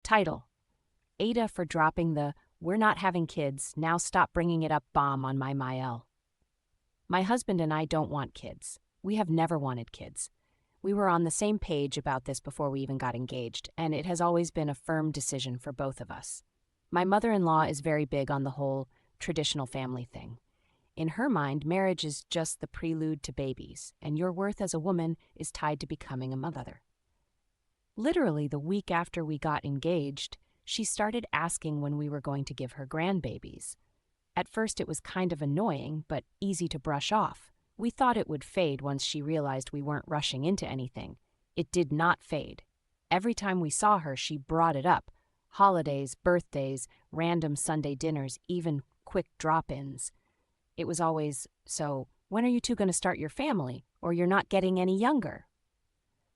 Title: AITA for dropping the "We're not having kids, now stop bringing it up" bomb on my Mael. My husband and I don't want kids. We have never wanted kids. We were on the same page about this before we even got engaged, and it has always been a firm decision for both of us. My mother-in-law is very big on the whole traditional family thing. In her mind, marriage is just the prelude to babies, and your worth as a woman is tied to becoming a mother. Literally, the week after we got engaged, she started asking when we were going to give her grandbabies. At first, it was kind of annoying, but easy to brush off. We thought it would fade once she realized we weren't rushing into anything. It did not fade. Every time we saw her, she brought it up. Holidays, birthdays, random Sunday dinners, even quick drop-ins. It was always, "So, when are you two going to start your family? Or you're not getting any younger?"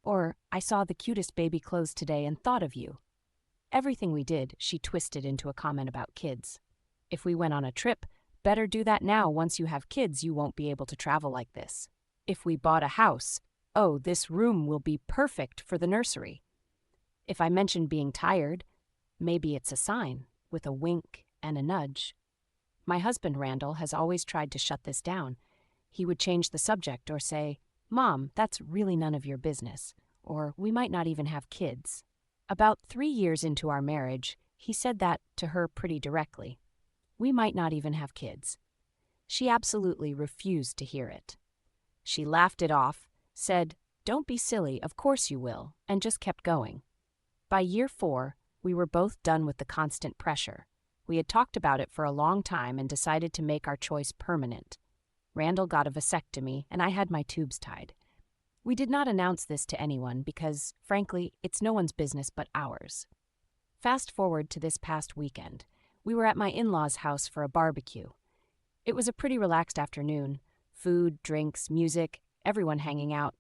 Or, "I saw the cutest baby clothes today and thought of you." Everything we did, she twisted into a comment about kids. If we went on a trip, "Better do that now. Once you have kids, you won't be able to travel like this." If we bought a house, "Oh, this room will be perfect for the nursery." If I mentioned being tired, maybe it's a sign, with a wink and a nudge. My husband, Randall, has always tried to shut this down. He would change the subject or say, "Mom, that's really none of your business," or "We might not even have kids." About 3 years into our marriage, he said that to her pretty directly. We might not even have kids. She absolutely refused to hear it. She laughed it off, said, "Don't be silly, of course you will," and just kept going. By year 4, we were both done with the constant pressure. We had talked about it for a long time and decided to make our choice permanent. Randall got a vasectomy, and I had my tubes tied. We did not announce this to anyone because, frankly, it's no one's business but ours. Fast forward to this past weekend. We were at my in-laws' house for a barbecue. It was a pretty relaxed afternoon. Food, drinks, music, everyone hanging out.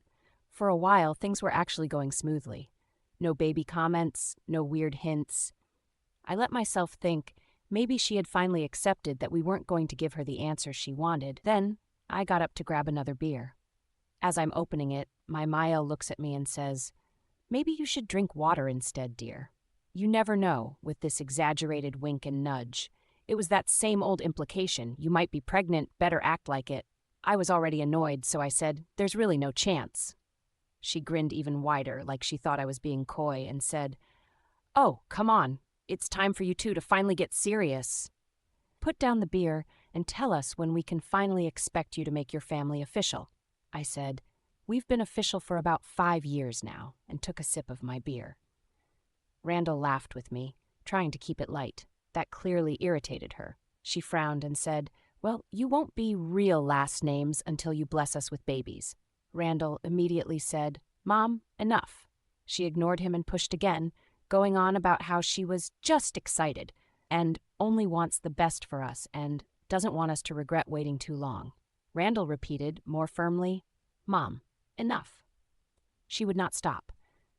For a while, things were actually going smoothly. No baby comments, no weird hints. I let myself think maybe she had finally accepted that we weren't going to give her the answer she wanted. Then I got up to grab another beer. As I'm opening it, my Mael looks at me and says, "Maybe you should drink water instead, dear." You never know, with this exaggerated wink and nudge. It was that same old implication, "You might be pregnant, better act like it." I was already annoyed, so I said, "There's really no chance." She grinned even wider, like she thought I was being coy, and said, "Oh, come on. It's time for you two to finally get serious. Put down the beer and tell us when we can finally expect you to make your family official." I said, "We've been official for about 5 years now," and took a sip of my beer. Randall laughed with me, trying to keep it light. That clearly irritated her. She frowned and said, "Well, you won't be real last names until you bless us with babies." Randall immediately said, "Mom, enough." She ignored him and pushed again, going on about how she was just excited and only wants the best for us and doesn't want us to regret waiting too long. Randall repeated, more firmly, "Mom, enough." She would not stop.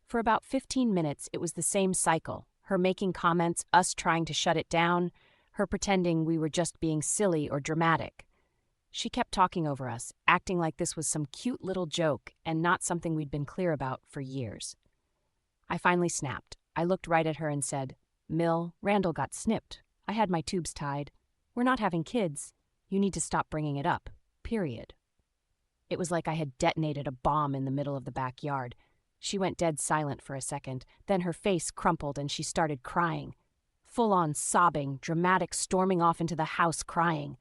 For about 15 minutes, it was the same cycle, her making comments, us trying to shut it down, her pretending we were just being silly or dramatic. She kept talking over us, acting like this was some cute little joke and not something we'd been clear about for years. I finally snapped. I looked right at her and said, "Mill, Randall got snipped. I had my tubes tied. We're not having kids. You need to stop bringing it up. Period." It was like I had detonated a bomb in the middle of the backyard. She went dead silent for a second, then her face crumpled and she started crying. Full-on sobbing, dramatic storming off into the house crying.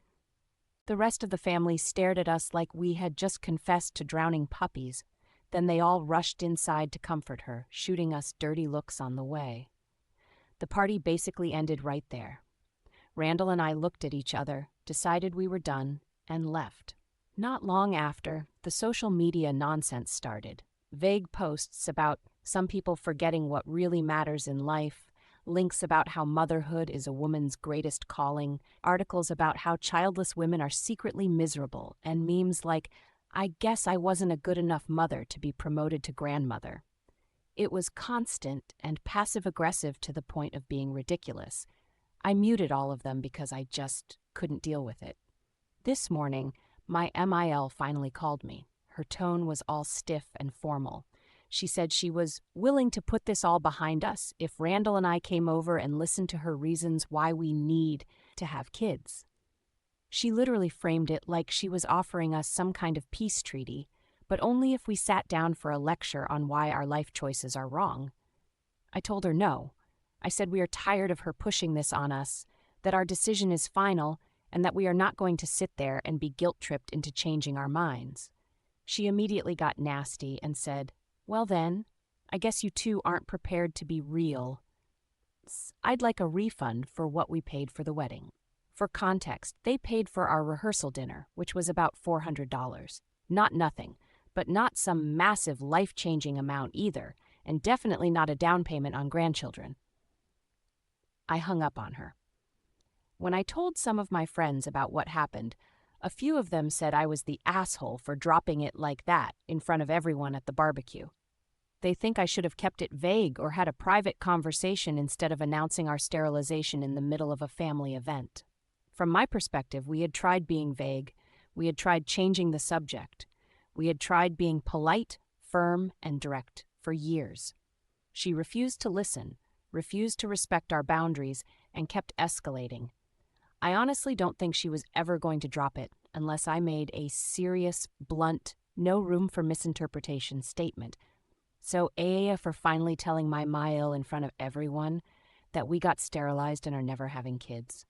The rest of the family stared at us like we had just confessed to drowning puppies. Then they all rushed inside to comfort her, shooting us dirty looks on the way. The party basically ended right there. Randall and I looked at each other, decided we were done, and left. Not long after, the social media nonsense started. Vague posts about some people forgetting what really matters in life, links about how motherhood is a woman's greatest calling, articles about how childless women are secretly miserable, and memes like, "I guess I wasn't a good enough mother to be promoted to grandmother." It was constant and passive-aggressive to the point of being ridiculous. I muted all of them because I just couldn't deal with it. This morning, my MIL finally called me. Her tone was all stiff and formal. She said she was willing to put this all behind us if Randall and I came over and listened to her reasons why we need to have kids. She literally framed it like she was offering us some kind of peace treaty, but only if we sat down for a lecture on why our life choices are wrong. I told her no. I said we are tired of her pushing this on us, that our decision is final, and that we are not going to sit there and be guilt-tripped into changing our minds. She immediately got nasty and said, "Well then, I guess you two aren't prepared to be real. I'd like a refund for what we paid for the wedding." For context, they paid for our rehearsal dinner, which was about $400. Not nothing, but not some massive life-changing amount either, and definitely not a down payment on grandchildren. I hung up on her. When I told some of my friends about what happened, a few of them said I was the asshole for dropping it like that in front of everyone at the barbecue. They think I should have kept it vague or had a private conversation instead of announcing our sterilization in the middle of a family event. From my perspective, we had tried being vague. We had tried changing the subject. We had tried being polite, firm, and direct for years. She refused to listen, refused to respect our boundaries, and kept escalating. I honestly don't think she was ever going to drop it unless I made a serious, blunt, no room for misinterpretation statement. So AITA for finally telling my Mael in front of everyone that we got sterilized and are never having kids.